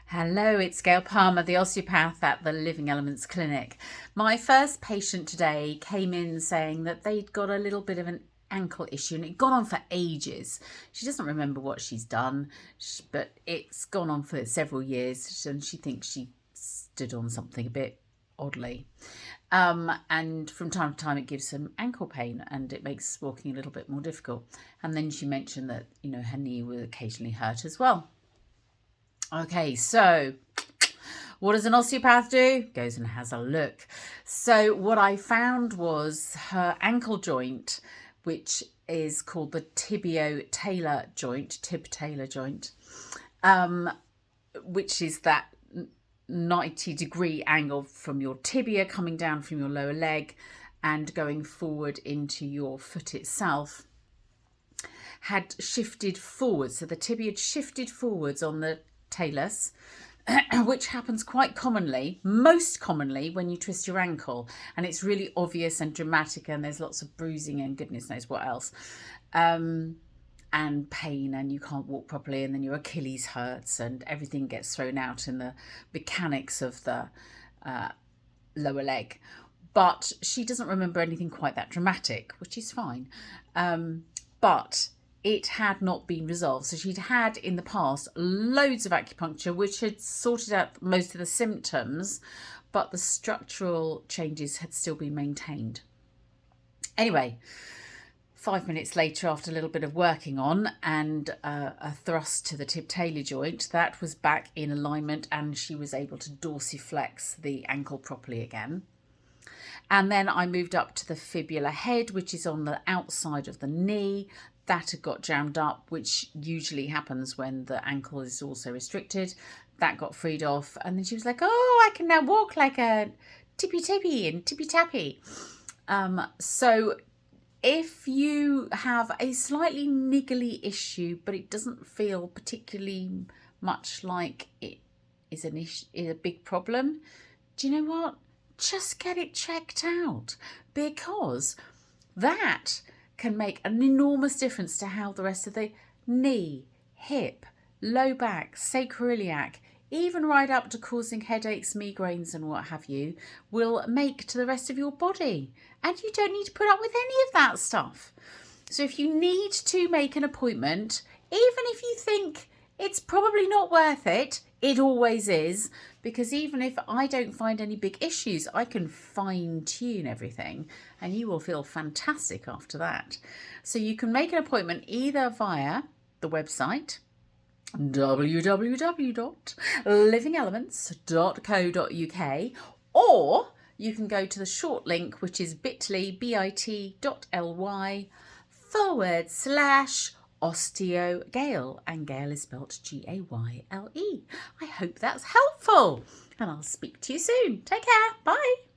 Hello, it's Gayle Palmer, the osteopath at the Living Elements Clinic. My first patient today came in saying that they'd got a little bit of an ankle issue and it gone on for ages. She doesn't remember what she's done, but it's gone on for several years and she thinks she stood on something a bit oddly. And from time to time it gives some ankle pain and it makes walking a little bit more difficult. And then she mentioned that, her knee will occasionally hurt as well. Okay, so what does an osteopath do? Goes and has a look. So what I found was her ankle joint, which is called the tibio-talar joint, tib-talar joint, which is that 90-degree angle from your tibia coming down from your lower leg and going forward into your foot itself, had shifted forwards. So the tibia had shifted forwards on the talus, which happens quite commonly, most commonly when you twist your ankle, and it's really obvious and dramatic and there's lots of bruising and goodness knows what else, and pain, and you can't walk properly, and then your Achilles hurts and everything gets thrown out in the mechanics of the lower leg. But she doesn't remember anything quite that dramatic, which is fine, but it had not been resolved. So she'd had in the past loads of acupuncture, which had sorted out most of the symptoms, but the structural changes had still been maintained. Anyway, 5 minutes later, after a little bit of working on and a thrust to the tib-talar joint, that was back in alignment and she was able to dorsiflex the ankle properly again. And then I moved up to the fibula head, which is on the outside of the knee. That had got jammed up, which usually happens when the ankle is also restricted. That got freed off. And then she was like, oh, I can now walk like a tippy-tippy and tippy-tappy. So if you have a slightly niggly issue, but it doesn't feel particularly much like it is a big problem, do you know what? Just get it checked out, because that can make an enormous difference to how the rest of the knee, hip, low back, sacroiliac, even right up to causing headaches, migraines and what have you, will make to the rest of your body. And you don't need to put up with any of that stuff. So if you need to make an appointment, even if you think it's probably not worth it, it always is, because even if I don't find any big issues, I can fine tune everything and you will feel fantastic after that. So you can make an appointment either via the website www.livingelements.co.uk, or you can go to the short link, which is bit.ly/OsteoGayle, and Gayle is spelt Gayle. I hope that's helpful, and I'll speak to you soon. Take care. Bye.